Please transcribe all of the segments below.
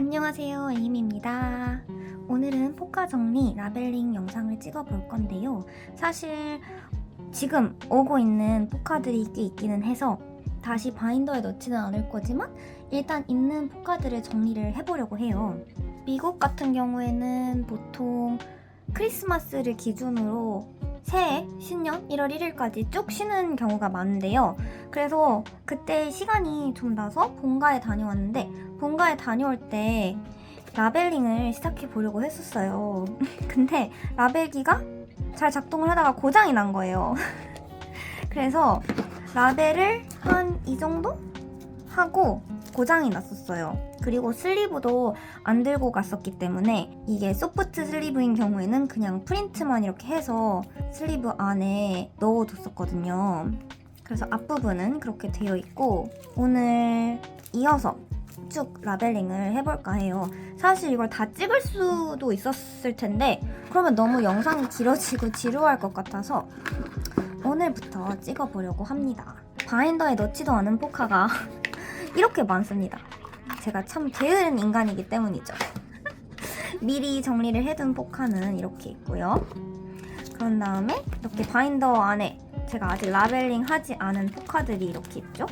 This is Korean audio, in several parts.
안녕하세요, 에임입니다. 오늘은 포카 정리 라벨링 영상을 찍어볼 건데요. 사실 지금 오고 있는 포카들이 꽤 있기는 해서 다시 바인더에 넣지는 않을 거지만 일단 있는 포카들을 정리를 해보려고 해요. 미국 같은 경우에는 보통 크리스마스를 기준으로 새해, 신년 1월 1일까지 쭉 쉬는 경우가 많은데요. 그래서 그때 시간이 좀 나서 본가에 다녀왔는데 본가에 다녀올 때 라벨링을 시작해 보려고 했었어요. 근데 라벨기가 잘 작동을 하다가 고장이 난 거예요. 그래서 라벨을 한 이 정도 하고 고장이 났었어요. 그리고 슬리브도 안 들고 갔었기 때문에 이게 소프트 슬리브인 경우에는 그냥 프린트만 이렇게 해서 슬리브 안에 넣어뒀었거든요. 그래서 앞부분은 그렇게 되어 있고 오늘 이어서 쭉 라벨링을 해볼까 해요. 사실 이걸 다 찍을 수도 있었을 텐데 그러면 너무 영상이 길어지고 지루할 것 같아서 오늘부터 찍어보려고 합니다. 바인더에 넣지도 않은 포카가 이렇게 많습니다. 제가 참 게으른 인간이기 때문이죠. 미리 정리를 해둔 포카는 이렇게 있고요. 그런 다음에 이렇게 바인더 안에 제가 아직 라벨링 하지 않은 포카들이 이렇게 있죠.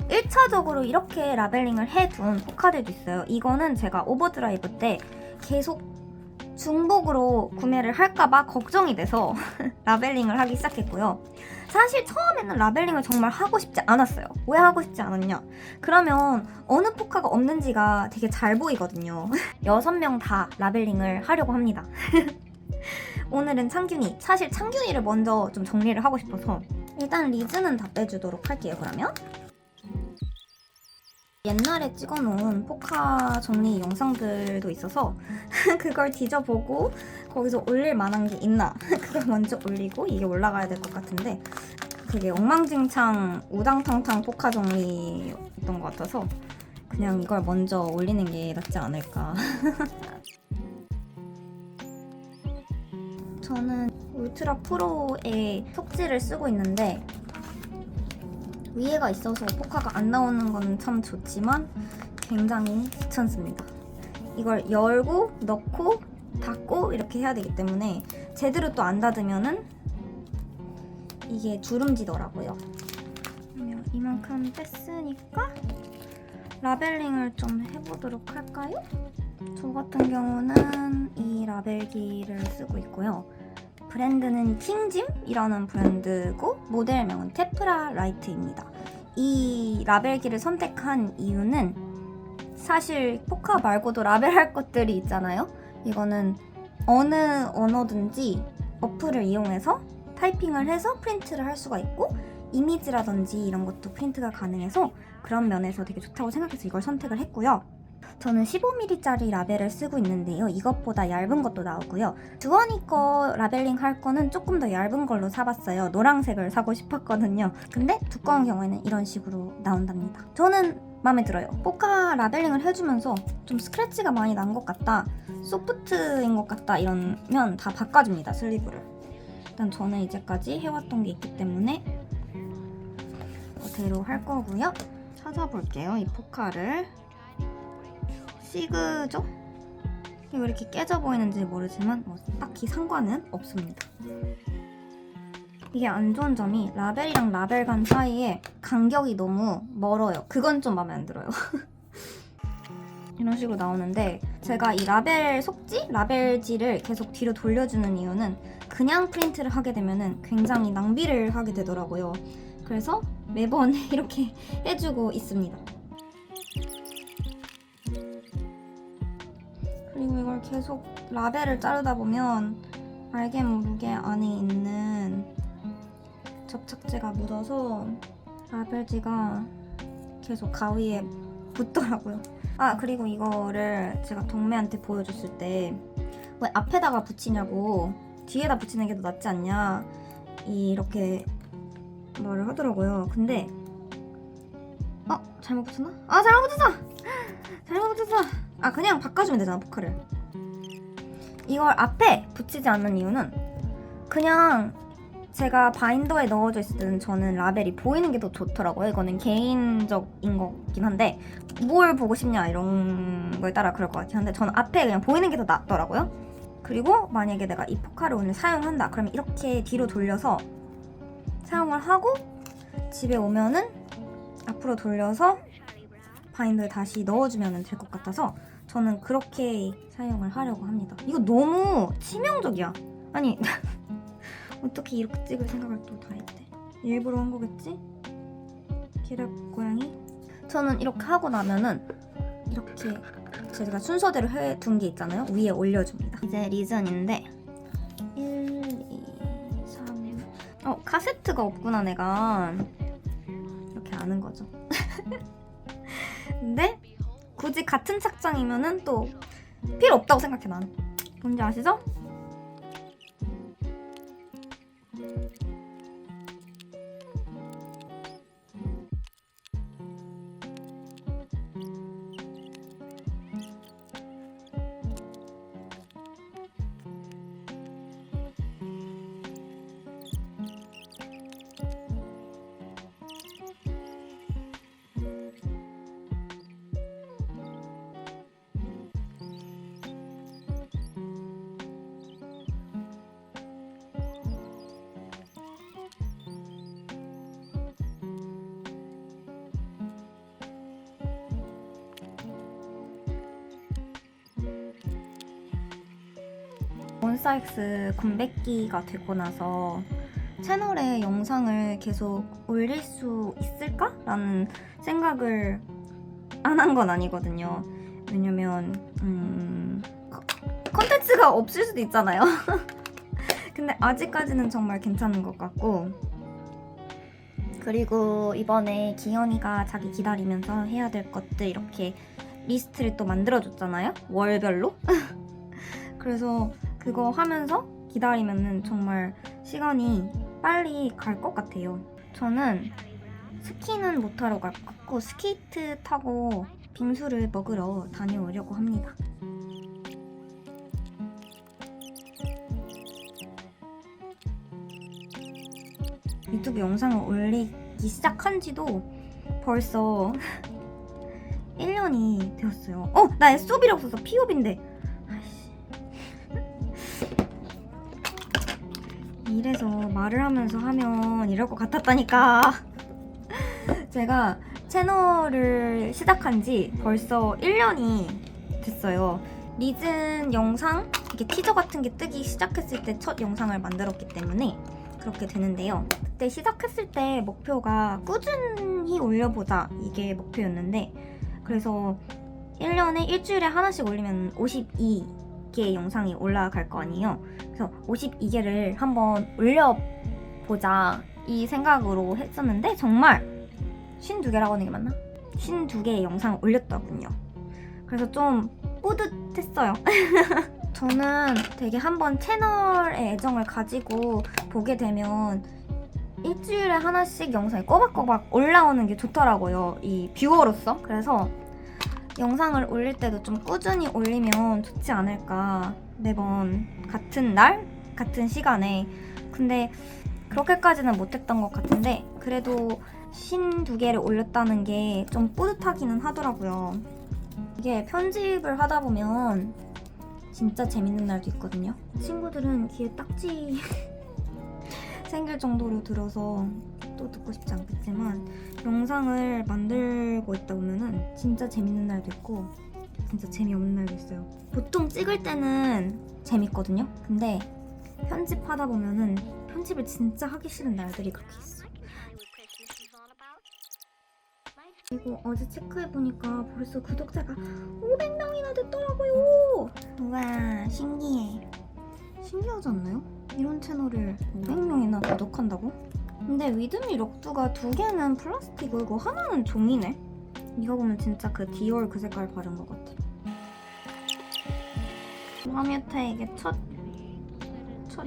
1차적으로 이렇게 라벨링을 해둔 포카들도 있어요. 이거는 제가 오버드라이브 때 계속 중복으로 구매를 할까봐 걱정이 돼서 라벨링을 하기 시작했고요. 사실 처음에는 라벨링을 정말 하고 싶지 않았어요. 왜 하고 싶지 않았냐? 그러면 어느 포카가 없는지가 되게 잘 보이거든요. 6명 다 라벨링을 하려고 합니다. 오늘은 창균이, 사실 창균이를 먼저 좀 정리를 하고 싶어서 일단 리즈는 다 빼주도록 할게요. 그러면 옛날에 찍어놓은 포카 정리 영상들도 있어서 그걸 뒤져보고 거기서 올릴 만한 게 있나 그걸 먼저 올리고 이게 올라가야 될 것 같은데 되게 엉망진창 우당탕탕 포카 정리였던 것 같아서 그냥 이걸 먼저 올리는 게 낫지 않을까. 저는 울트라 프로의 속지를 쓰고 있는데 위에가 있어서 포카가 안 나오는 건 참 좋지만 굉장히 귀찮습니다. 이걸 열고 넣고 닫고 이렇게 해야 되기 때문에 제대로 또 안 닫으면은 이게 주름지더라고요. 그러면 이만큼 뺐으니까 라벨링을 좀 해보도록 할까요? 저 같은 경우는 이 라벨기를 쓰고 있고요. 브랜드는 킹짐이라는 브랜드고 모델명은 테프라 라이트입니다. 이 라벨기를 선택한 이유는 사실 포카 말고도 라벨할 것들이 있잖아요. 이거는 어느 언어든지 어플을 이용해서 타이핑을 해서 프린트를 할 수가 있고 이미지라든지 이런 것도 프린트가 가능해서 그런 면에서 되게 좋다고 생각해서 이걸 선택을 했고요. 저는 15mm짜리 라벨을 쓰고 있는데요. 이것보다 얇은 것도 나오고요. 주원이 거 라벨링 할 거는 조금 더 얇은 걸로 사봤어요. 노란색을 사고 싶었거든요. 근데 두꺼운 경우에는 이런 식으로 나온답니다. 저는 마음에 들어요. 포카 라벨링을 해주면서 좀 스크래치가 많이 난 것 같다, 소프트인 것 같다 이러면 다 바꿔줍니다, 슬리브를. 일단 저는 이제까지 해왔던 게 있기 때문에 그대로 할 거고요. 찾아볼게요, 이 포카를. 시그죠? 왜 이렇게 깨져 보이는지 모르지만 딱히 상관은 없습니다. 이게 안 좋은 점이 라벨이랑 라벨 간 사이에 간격이 너무 멀어요. 그건 좀 마음에 안 들어요. 이런 식으로 나오는데 제가 이 라벨 속지, 라벨지를 계속 뒤로 돌려주는 이유는 그냥 프린트를 하게 되면 굉장히 낭비를 하게 되더라고요. 그래서 매번 이렇게 해주고 있습니다. 그리고 이걸 계속 라벨을 자르다 보면 알게 모르게 안에 있는 접착제가 묻어서 라벨지가 계속 가위에 붙더라고요. 아, 그리고 이거를 제가 동매한테 보여줬을 때 왜 앞에다가 붙이냐고 뒤에다 붙이는 게 더 낫지 않냐 이렇게 말을 하더라고요. 근데 잘못 붙였나? 잘못 붙였어! 잘못 붙였어! 그냥 바꿔주면 되잖아, 포카를. 이걸 앞에 붙이지 않는 이유는 그냥 제가 바인더에 넣어져 있을 때는 저는 라벨이 보이는 게 더 좋더라고요. 이거는 개인적인 거긴 한데 뭘 보고 싶냐 이런 거에 따라 그럴 것 같긴 한데 저는 앞에 그냥 보이는 게 더 낫더라고요. 그리고 만약에 내가 이 포카를 오늘 사용한다 그러면 이렇게 뒤로 돌려서 사용을 하고 집에 오면은 앞으로 돌려서 바인더에 다시 넣어주면 될 것 같아서 저는 그렇게 사용을 하려고 합니다. 이거 너무 치명적이야. 아니 어떻게 이렇게 찍을 생각을 또 다 했대. 일부러 한 거겠지? 기랍 고양이? 저는 이렇게 하고 나면은 이렇게 제가 순서대로 해둔 게 있잖아요. 위에 올려줍니다. 이제 리즌인데 1, 2, 3 카세트가 없구나 내가. 이렇게 아는 거죠. 근데 굳이 같은 착장이면은 또 필요 없다고 생각해 난. 뭔지 아시죠? 몬스타엑스 컴백기가 되고 나서 채널에 영상을 계속 올릴 수 있을까? 라는 생각을 안 한 건 아니거든요. 왜냐면 컨텐츠가 없을 수도 있잖아요. 근데 아직까지는 정말 괜찮은 것 같고, 그리고 이번에 기현이가 자기 기다리면서 해야 될 것들 이렇게 리스트를 또 만들어줬잖아요. 월별로. 그래서 그거 하면서 기다리면은 정말 시간이 빨리 갈 것 같아요. 저는 스키는 못 타러 갈 것 같고 스케이트 타고 빙수를 먹으러 다녀오려고 합니다. 유튜브 영상을 올리기 시작한 지도 벌써 1년이 되었어요. 나 SOB를 없어서 POB인데. 이래서 말을 하면서 하면 이럴 것 같았다니까. 제가 채널을 시작한 지 벌써 1년이 됐어요. 리즌 영상, 이렇게 티저 같은 게 뜨기 시작했을 때 첫 영상을 만들었기 때문에 그렇게 되는데요. 그때 시작했을 때 목표가 꾸준히 올려보자 이게 목표였는데, 그래서 1년에 일주일에 하나씩 올리면 52개 영상이 올라갈 거 아니에요. 그래서 52개를 한번 올려보자 이 생각으로 했었는데 정말 52개라고 하는 게 맞나? 52개의 영상을 올렸더군요. 그래서 좀 뿌듯했어요. 저는 되게 한번 채널에 애정을 가지고 보게 되면 일주일에 하나씩 영상이 꼬박꼬박 올라오는 게 좋더라고요. 이 뷰어로서. 그래서 영상을 올릴 때도 좀 꾸준히 올리면 좋지 않을까. 매번 같은 날, 같은 시간에. 근데 그렇게까지는 못했던 것 같은데 그래도 52개를 올렸다는 게 좀 뿌듯하기는 하더라고요. 이게 편집을 하다 보면 진짜 재밌는 날도 있거든요. 친구들은 귀에 딱지 생길 정도로 들어서 또 듣고 싶지 않겠지만 영상을 만들고 있다 보면은 진짜 재밌는 날도 있고 진짜 재미없는 날도 있어요. 보통 찍을 때는 재밌거든요. 근데 편집하다 보면은 편집을 진짜 하기 싫은 날들이 그렇게 있어. 그리고 어제 체크해보니까 벌써 구독자가 500명이나 됐더라고요. 우와, 신기해. 신기하지 않나요? 이런 채널을 500명이나 구독한다고? 근데 위드미 럭두가 2개는 플라스틱이고 하나는 종이네? 이거 보면 진짜 그 디올 그 색깔 바른 것 같아. 화뮤타에게 첫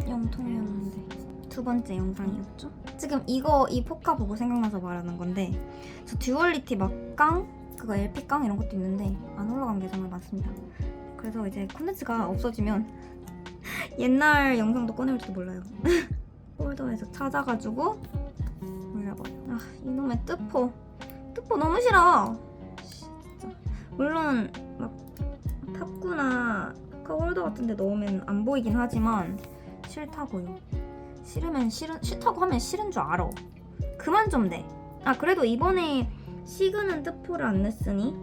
영통이었는데 두 번째 영상이었죠? 지금 이 포카 보고 생각나서 말하는 건데 저 듀얼리티 막강, 그거 LP강 이런 것도 있는데 안 올라간 게 정말 많습니다. 그래서 이제 콘텐츠가 없어지면 옛날 영상도 꺼내올지도 몰라요. 폴더에서 찾아가지고 올려버려. 아, 이놈의 뜨포 너무 싫어. 진짜. 물론 막 탑구나 홀더 같은 데 넣으면 안 보이긴 하지만 싫다고요. 싫다고 하면 싫은 줄 알아. 그만 좀 내. 아, 그래도 이번에 시그는 뜨포를 안 냈으니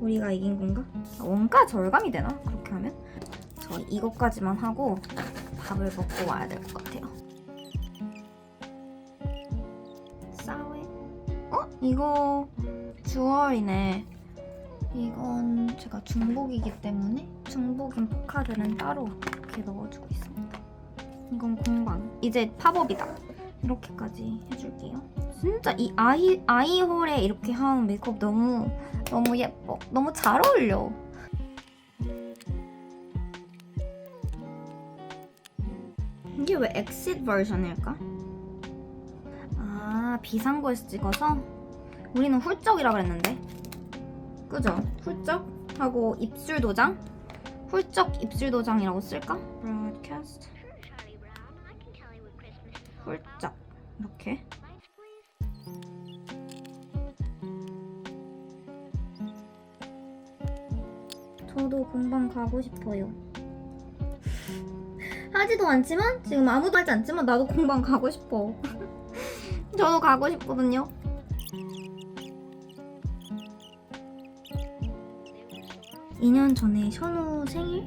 우리가 이긴 건가? 아, 원가 절감이 되나? 그렇게 하면? 저 이것까지만 하고 밥을 먹고 와야 될 것 같아요. 싸웨? 이거 주얼이네. 이건 제가 중복이기 때문에 중복인 포카들은 따로 이렇게 넣어주고 있습니다. 이건 공방. 이제 팝업이다. 이렇게까지 해줄게요. 진짜 이 아이홀에 이렇게 하는 메이크업 너무 예뻐. 너무 잘 어울려. 이게 왜 엑싯 버전일까? 아, 비상구에서 찍어서? 우리는 훌쩍이라 그랬는데. 그죠? 훌쩍 하고 입술 도장? 훌쩍 입술 도장이라고 쓸까? 브로드캐스트 훌쩍 이렇게. 저도 공방 가고 싶어요. 하지도 않지만 지금 아무도 하지 않지만 나도 공방 가고 싶어. 저도 가고 싶거든요. 2년 전에 션우 생일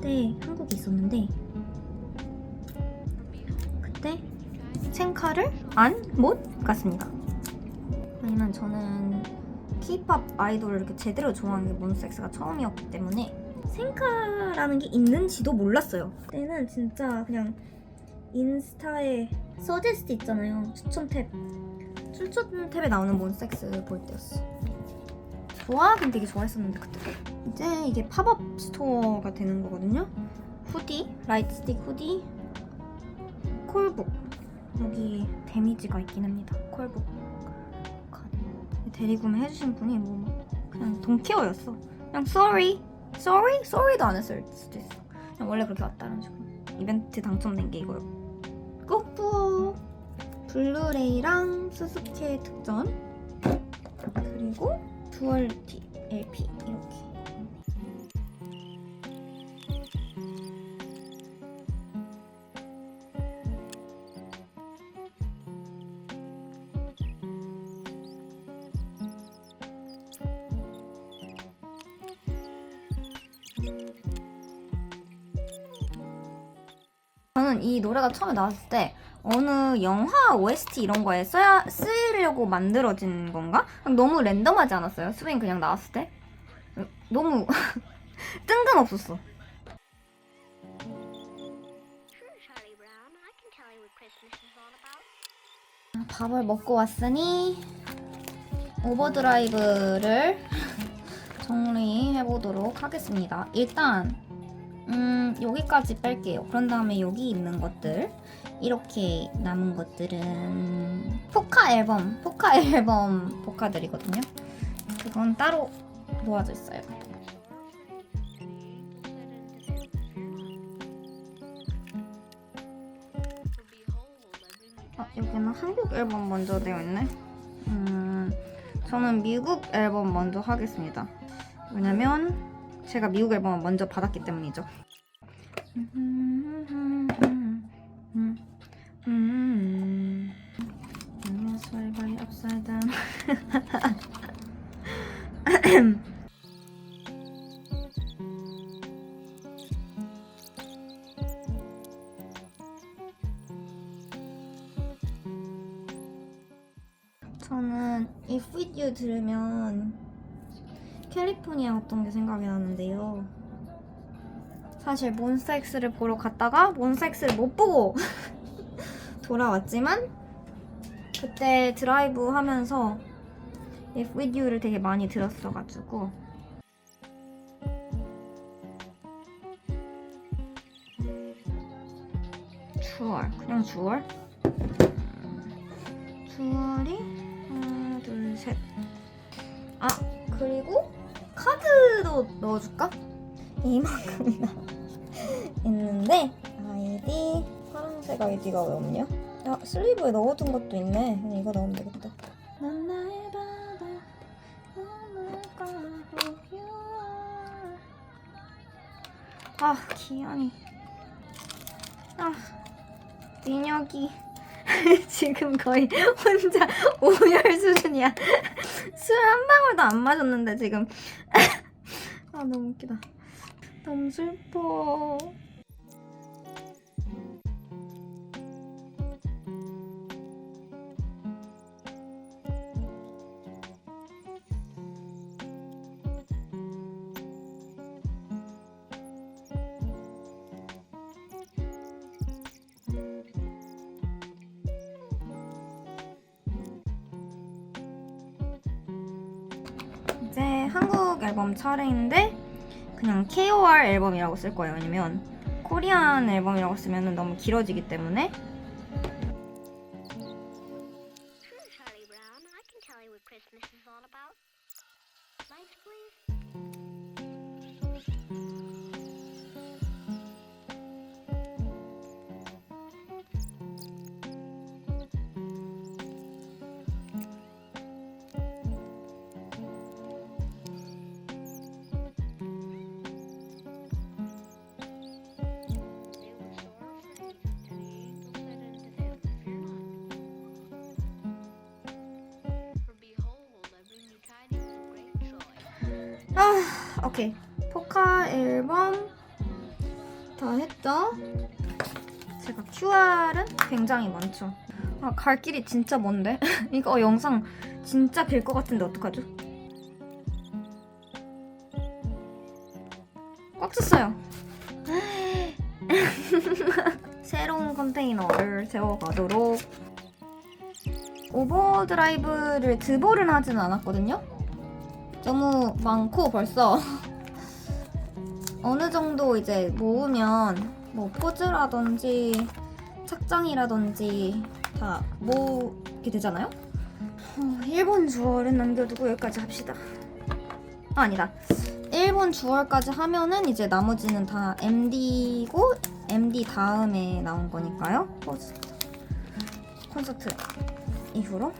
때 한국에 있었는데 그때 생카를 못 갔습니다. 왜냐면 저는 K-pop 아이돌을 이렇게 제대로 좋아하는 게 몬스타엑스가 처음이었기 때문에 생카라는 게 있는지도 몰랐어요. 그때는 진짜 그냥 인스타에 서제스트 있잖아요. 추천 탭에 나오는 몬스타엑스 볼 때였어. 좋아하긴 되게 좋아했었는데 그때. 이제 이게 팝업 스토어가 되는 거거든요. 후디, 라이트스틱 후디, 콜북. 여기 데미지가 있긴 합니다. 콜북 대리구매 해주신 분이 뭐 그냥 돈케어였어. 그냥 sorry도 안 했을 수도 있어. 그냥 원래 그렇게 왔다는 식으로. 이벤트 당첨된 게 이거요. 꾸뿌 블루레이랑 스스케 특전 그리고 듀얼티 LP 이렇게. 저는 이 노래가 처음에 나왔을 때 어느 영화 OST 이런 거에 쓰려고 만들어진 건가? 너무 랜덤하지 않았어요? 스윙 그냥 나왔을 때? 너무 뜬금없었어. 밥을 먹고 왔으니 오버드라이브를 정리해보도록 하겠습니다. 일단 여기까지 뺄게요. 그런 다음에 여기 있는 것들, 이렇게 남은 것들은 포카 앨범 포카들이거든요. 그건 따로 놓아져 있어요. 여기는 한국 앨범 먼저 되어 있네. 저는 미국 앨범 먼저 하겠습니다. 왜냐면 제가 미국 앨범을 먼저 받았기 때문이죠. 저는 If With You 들으면 캘리포니아 갔던 게 생각이 나는데요. 사실 몬스타엑스를 보러 갔다가 몬스타엑스를 못 보고 돌아왔지만 그때 드라이브 하면서 If With You를 되게 많이 들었어가지고 그냥 주얼 주얼이 하나 둘 셋. 아, 그리고 카드도 넣어줄까? 이만큼이나 있는데 아이디 파란 파란색 아이디가 왜 없냐? 야, 슬리브에 넣어둔 것도 있네. 그냥 이거 넣으면 되겠다. 난 나의 바다 머물까 who you are. 아, 기현이. 아, 민혁이 지금 거의 혼자 오열 수준이야. 술 한 방울도 안 마셨는데 지금. 아, 너무 웃기다. 너무 슬퍼. 이제 한국 앨범 차례인데 그냥 KOR 앨범이라고 쓸 거예요. 왜냐면 코리안 앨범이라고 쓰면 너무 길어지기 때문에. Charlie Brown, I can tell you what Christmas is all about. Lights, please. 오케이. 포카 앨범 다 했죠? 제가 QR은 굉장히 많죠. 아, 갈 길이 진짜 먼데? 이거 영상 진짜 길 것 같은데 어떡하죠? 꽉 찼어요. 새로운 컨테이너를 세워가도록. 오버드라이브를 드볼은 하지는 않았거든요? 너무 많고 벌써 어느 정도 이제 모으면 뭐 포즈라든지 착장이라든지 다 모으게 되잖아요? 일본 주얼은 남겨두고 여기까지 합시다. 아, 아니다. 일본 주얼까지 하면은 이제 나머지는 다 MD고 MD 다음에 나온 거니까요. 콘서트 이후로.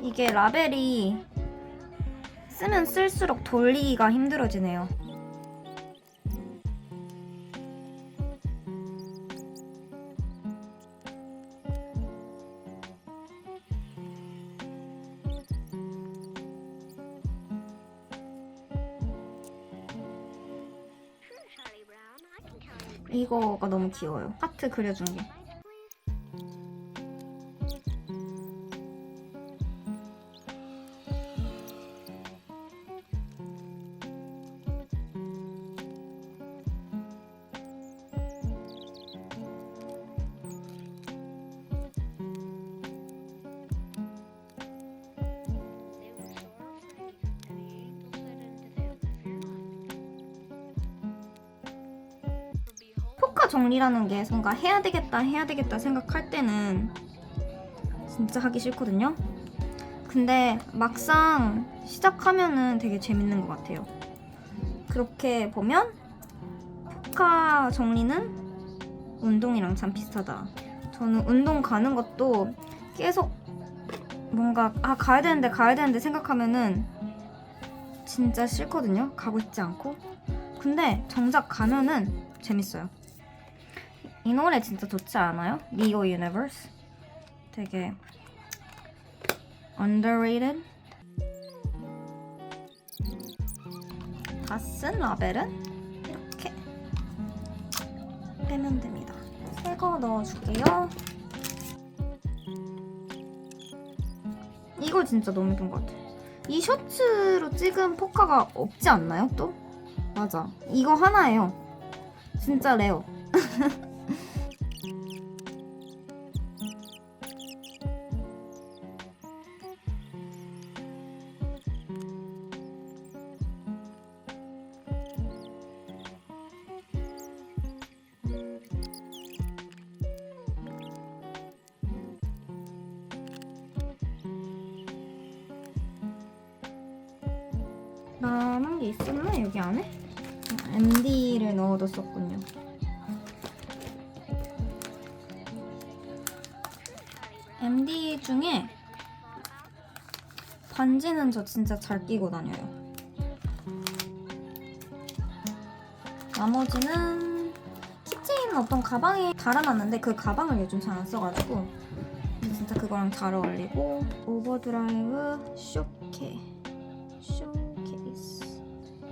이게 라벨이 쓰면 쓸수록 돌리기가 힘들어지네요. Charlie Brown, I can tell you what 이거가 너무 귀여워요. 하트 그려준 게. 포카 정리라는 게 뭔가 해야 되겠다 생각할 때는 진짜 하기 싫거든요. 근데 막상 시작하면은 되게 재밌는 것 같아요. 그렇게 보면 포카 정리는 운동이랑 참 비슷하다. 저는 운동 가는 것도 계속 뭔가 가야 되는데 생각하면은 진짜 싫거든요. 가고 싶지 않고. 근데 정작 가면은 재밌어요. 이 노래 진짜 좋지 않아요? Leo Universe? 되게 underrated? 다 쓴 라벨은 이렇게 빼면 됩니다. 새 거 넣어줄게요. 이거 진짜 너무 예쁜 것 같아. 이 셔츠로 찍은 포카가 없지 않나요? 또? 맞아. 이거 하나예요. 진짜 레어. 남은 게 있었나 여기 안에? MD를 넣어뒀었군요. MD 중에 반지는 저 진짜 잘 끼고 다녀요. 나머지는 키체인 어떤 가방에 달아놨는데 그 가방을 요즘 잘 안 써가지고 진짜 그거랑 잘 어울리고 오버드라이브 쇼케이스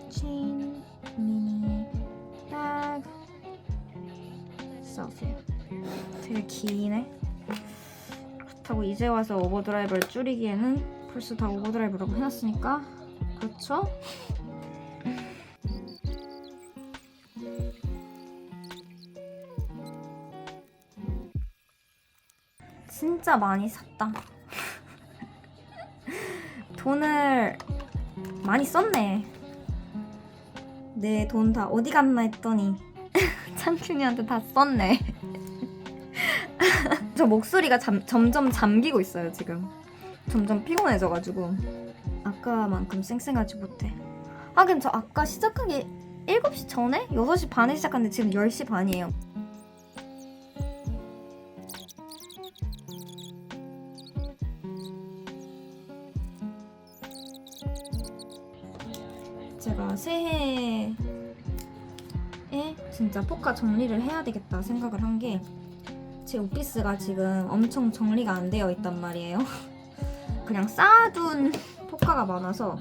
체인 미니 백 셀피 되게 기네. 그렇다고 이제 와서 오버드라이브를 줄이기에는 벌써 다 오버드라이브라고 해놨으니까 그렇죠? 진짜 많이 샀다. 돈을 많이 썼네. 내 돈 다 어디 갔나 했더니 찬춘이한테 다 썼네. 저 목소리가 점점 잠기고 있어요 지금. 점점 피곤해져가지고 아까만큼 쌩쌩하지 못해. 하긴 저 아까 시작하기 7시 전에? 6시 반에 시작했는데 지금 10시 반이에요. 제가 새해에 진짜 포카 정리를 해야 되겠다 생각을 한 게 제 오피스가 지금 엄청 정리가 안 되어 있단 말이에요. 그냥 쌓아둔 포카가 많아서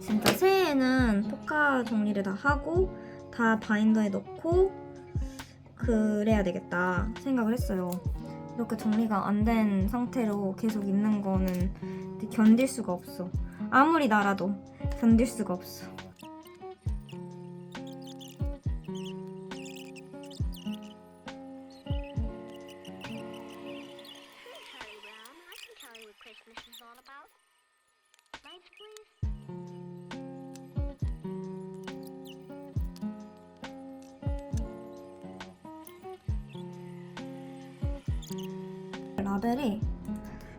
진짜 새해에는 포카 정리를 다 하고 다 바인더에 넣고 그래야 되겠다 생각을 했어요. 이렇게 정리가 안 된 상태로 계속 있는 거는 견딜 수가 없어. 아무리 나라도 견딜 수가 없어. Charlie Brown, I can tell you what Christmas is all about. Lights, please. 라벨이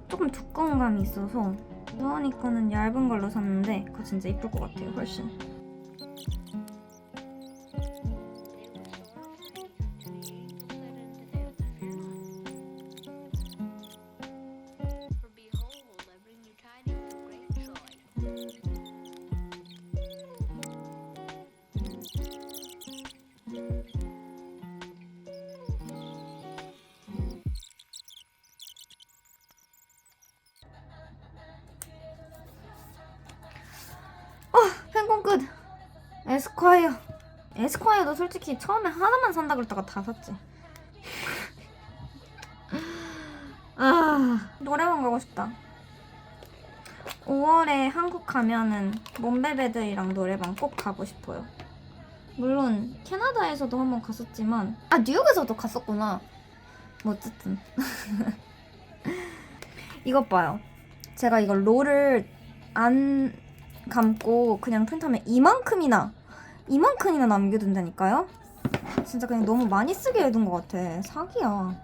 조금 두꺼운 감이 있어서 그러니까는 얇은 걸로 샀는데 그거 진짜 이쁠 것 같아요. 훨씬. For behold, I bring you tidings of great joy. 팬콘 끝! 에스콰이어. 에스콰이어도 솔직히 처음에 하나만 산다 그랬다가 다 샀지. 아, 노래방 가고 싶다. 5월에 한국 가면은 몬베베들이랑 노래방 꼭 가고 싶어요. 물론 캐나다에서도 한번 갔었지만 뉴욕에서도 갔었구나. 뭐 어쨌든 이것 봐요. 제가 이거 롤을 안 감고 그냥 프린트하면 이만큼이나 남겨둔다니까요. 진짜 그냥 너무 많이 쓰게 해둔 것 같아. 사기야.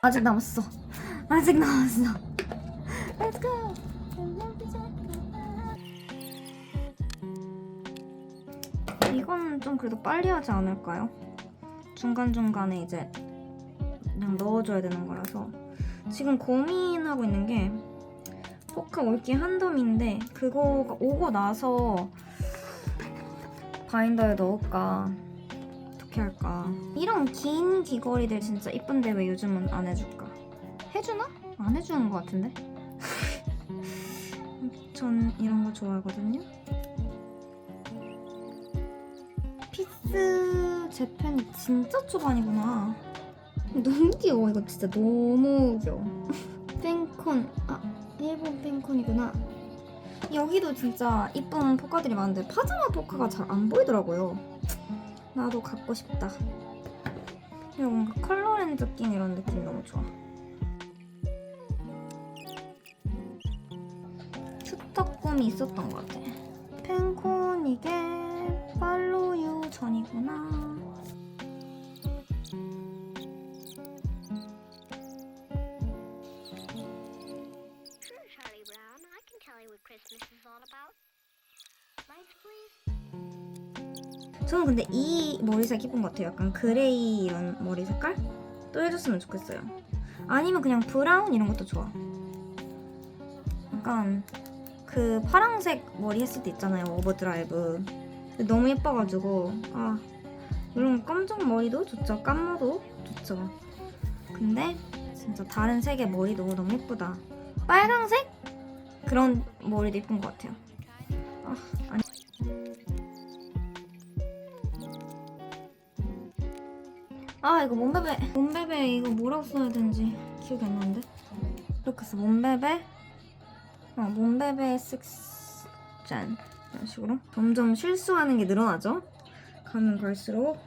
아직 남았어. Let's go. 이건 좀 그래도 빨리 하지 않을까요? 중간중간에 이제 그냥 넣어줘야 되는 거라서 지금 고민하고 있는 게 포카 올게 한덤인데 그거가 오고 나서 바인더에 넣을까 어떻게 할까. 이런 긴 귀걸이들 진짜 이쁜데 왜 요즘은 안 해줄까? 해주나? 안 해주는 것 같은데? 전 이런 거 좋아하거든요. 피스 재팬이 진짜 초반이구나. 너무 귀여워. 이거 진짜 너무 귀여워. 팬콘, 일본 팬콘이구나. 여기도 진짜 이쁜 포카들이 많은데 파자마 포카가 잘 안 보이더라고요. 나도 갖고 싶다. 그리고 뭔가 컬러렌즈 낀 이런 느낌 너무 좋아. 투턱 꿈이 있었던 것 같아. 팬콘 이게 팔로유 전이구나. 저는 근데 이 머리색 예쁜 것 같아요. 약간 그레이 이런 머리 색깔? 또 해줬으면 좋겠어요. 아니면 그냥 브라운 이런 것도 좋아. 약간 그 파랑색 머리 했을 때 있잖아요. 오버드라이브. 근데 너무 예뻐가지고 아 이런 검정 머리도 좋죠. 깐머도 좋죠. 근데 진짜 다른 색의 머리도 너무 예쁘다. 빨강색? 그런 머리도 예쁜 것 같아요. 아, 아니. 아 이거 몸베베 이거 뭐라고 써야 되는지 기억이 안 나는데. 이렇게 써 몸베베 몸베베 식스젠 이런 식으로 점점 실수하는 게 늘어나죠. 가면 갈수록